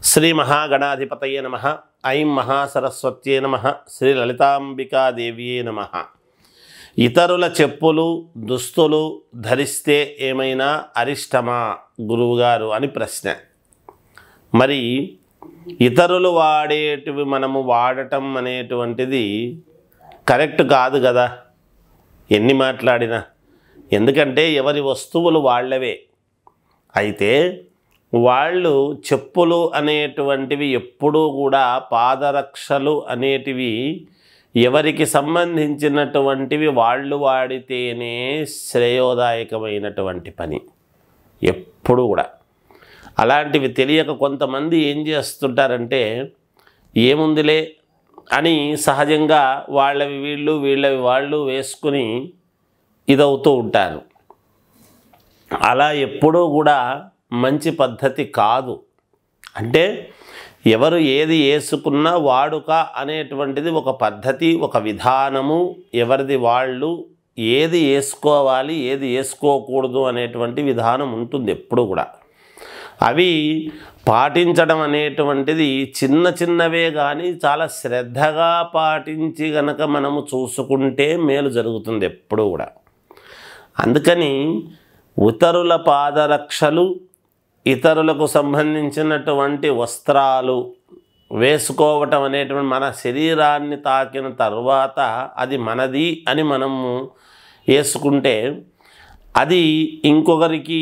శ్రీ మహాగణాధిపతయే నమః. ఐం మహాసరస్వత్యే నమః. శ్రీ లలితాంబికాదేవియే నమః. ఇతరుల చెప్పులు దుస్తులు ధరిస్తే ఏమైనా అరిష్టమా గురువుగారు అని ప్రశ్న. మరి ఇతరులు వాడేటివి మనము వాడటం అనేటువంటిది కరెక్ట్ కాదు కదా ఎన్ని మాట్లాడినా. ఎందుకంటే ఎవరి వస్తువులు వాళ్ళవే. అయితే వాళ్ళు చెప్పులు అనేటువంటివి ఎప్పుడూ కూడా పాదరక్షలు అనేటివి ఎవరికి సంబంధించినటువంటివి వాళ్ళు వాడితేనే శ్రేయోదాయకమైనటువంటి పని ఎప్పుడు కూడా. అలాంటివి తెలియక కొంతమంది ఏం చేస్తుంటారంటే ఏముందిలే అని సహజంగా వాళ్ళవి వీళ్ళు వీళ్ళవి వాళ్ళు వేసుకుని ఇదవుతూ ఉంటారు. అలా ఎప్పుడూ కూడా మంచి పద్ధతి కాదు. అంటే ఎవరు ఏది వేసుకున్నా వాడుక అనేటువంటిది ఒక పద్ధతి, ఒక విధానము. ఎవరిది వాళ్ళు ఏది వేసుకోవాలి ఏది వేసుకోకూడదు అనేటువంటి విధానం ఉంటుంది ఎప్పుడు కూడా. అవి పాటించడం అనేటువంటిది చిన్న చిన్నవే కానీ చాలా శ్రద్ధగా పాటించి గనక మనము చూసుకుంటే మేలు జరుగుతుంది ఎప్పుడు కూడా. అందుకని ఇతరుల పాదరక్షలు, ఇతరులకు సంబంధించినటువంటి వస్త్రాలు వేసుకోవటం అనేటువంటి మన శరీరాన్ని తాకిన తర్వాత అది మనది అని మనము వేసుకుంటే అది ఇంకొకరికి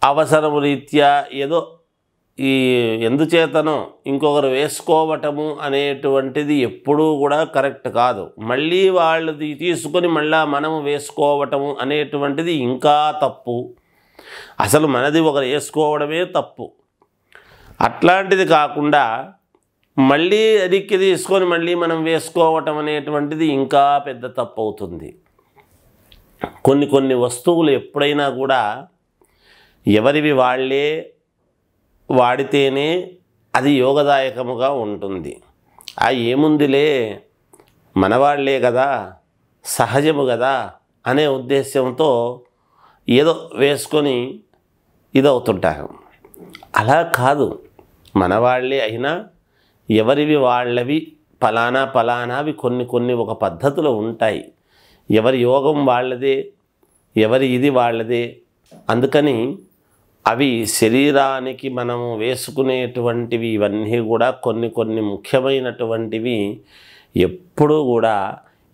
అవసరం రీత్యా ఏదో ఈ ఎందుచేతనో ఇంకొకరు వేసుకోవటము అనేటువంటిది ఎప్పుడూ కూడా కరెక్ట్ కాదు. మళ్ళీ వాళ్ళది తీసుకొని మళ్ళీ మనము వేసుకోవటము అనేటువంటిది ఇంకా తప్పు. అసలు మనది ఒకరు వేసుకోవడమే తప్పు. అట్లాంటిది కాకుండా మళ్ళీ అదిక్కి తీసుకొని మళ్ళీ మనం వేసుకోవటం అనేటువంటిది ఇంకా పెద్ద తప్పు అవుతుంది. కొన్ని వస్తువులు ఎప్పుడైనా కూడా ఎవరివి వాళ్ళే వాడితేనే అది యోగదాయకముగా ఉంటుంది. ఏముందిలే మనవాళ్లే కదా సహజము కదా అనే ఉద్దేశంతో ఏదో వేసుకొని ఇదవుతుంటారు. అలా కాదు. మనవాళ్లే అయినా ఎవరివి వాళ్ళవి ఫలానావి కొన్ని ఒక పద్ధతులు ఉంటాయి. ఎవరి యోగం వాళ్ళదే, ఎవరి ఇది వాళ్ళదే. అందుకని అవి శరీరానికి మనము వేసుకునేటువంటివి ఇవన్నీ కూడా కొన్ని ముఖ్యమైనటువంటివి ఎప్పుడూ కూడా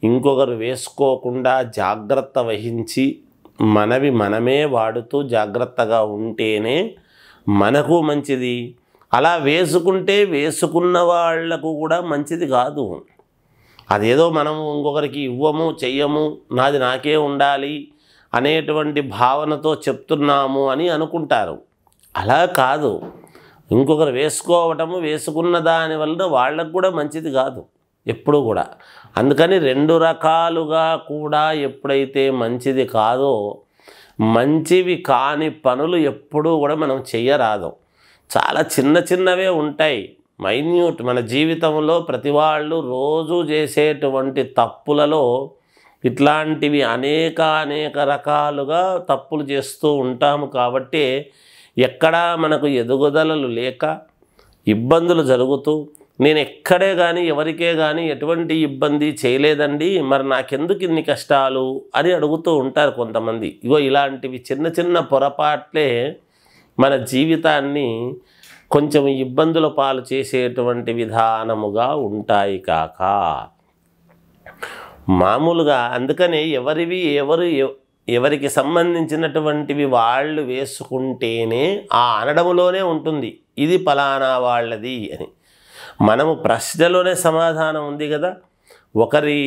ఇంకొకరు వేసుకోకుండా జాగ్రత్త వహించి మనవి మనమే వాడుతూ జాగ్రత్తగా ఉంటేనే మనకు మంచిది. అలా వేసుకుంటే వేసుకున్న వాళ్లకు కూడా మంచిది కాదు. అదేదో మనము ఇంకొకరికి ఇవ్వము చెయ్యము నాది నాకే ఉండాలి అనేటువంటి భావనతో చెప్తున్నాము అని అనుకుంటారు. అలా కాదు. ఇంకొకరు వేసుకోవటము వేసుకున్న దాని వలన వాళ్ళకు కూడా మంచిది కాదు ఎప్పుడు కూడా. అందుకని రెండు రకాలుగా కూడా ఎప్పుడైతే మంచిది కాదో మంచివి కాని పనులు ఎప్పుడూ కూడా మనం చెయ్యరాదు. చాలా చిన్నవే ఉంటాయి, మైన్యూట్. మన జీవితంలో ప్రతి వాళ్ళు రోజు చేసేటువంటి తప్పులలో ఇట్లాంటివి అనేక రకాలుగా తప్పులు చేస్తూ ఉంటాము. కాబట్టి ఎక్కడా మనకు ఎదుగుదలలు లేక ఇబ్బందులు జరుగుతూ నేను ఎక్కడే కానీ ఎవరికే కానీ ఎటువంటి ఇబ్బంది చేయలేదండి, మరి నాకెందుకు ఇన్ని కష్టాలు అని అడుగుతూ ఉంటారు కొంతమంది. ఇలాంటివి చిన్న పొరపాట్లే మన జీవితాన్ని కొంచెం ఇబ్బందుల పాలు చేసేటువంటి విధానముగా ఉంటాయి కాక మామూలుగా. అందుకనే ఎవరికి సంబంధించినటువంటివి వాళ్ళు వేసుకుంటేనే ఆ అనడములోనే ఉంటుంది ఇది ఫలానా వాళ్ళది అని. మనము ప్రశ్నలోనే సమాధానం ఉంది కదా. ఒకరి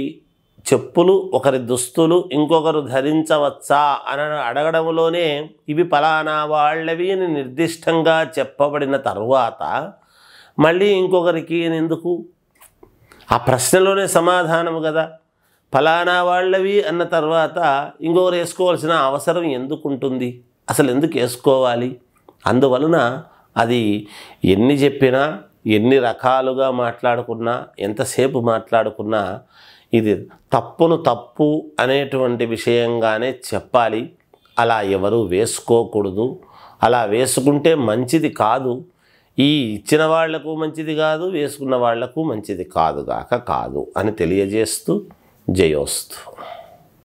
చెప్పులు ఒకరి దుస్తులు ఇంకొకరు ధరించవచ్చా అని అడగడంలోనే ఇవి ఫలానా వాళ్ళవి అని నిర్దిష్టంగా చెప్పబడిన తరువాత మళ్ళీ ఇంకొకరికి ఎందుకు? ఆ ప్రశ్నలోనే సమాధానము కదా. ఫలానా వాళ్ళవి అన్న తర్వాత ఇంకొకరు వేసుకోవాల్సిన అవసరం ఎందుకు ఉంటుంది? అసలు ఎందుకు వేసుకోవాలి? అందువలన అది ఎన్ని చెప్పినా ఎన్ని రకాలుగా మాట్లాడుకున్నా ఎంతసేపు మాట్లాడుకున్నా ఇది తప్పును తప్పు అనేటువంటి విషయంగానే చెప్పాలి. అలా ఎవరు వేసుకోకూడదు. అలా వేసుకుంటే మంచిది కాదు. ఈ ఇచ్చిన వాళ్లకు మంచిది కాదు, వేసుకున్న వాళ్లకు మంచిది కాదుగాక కాదు అని తెలియజేస్తూ జయోస్తు.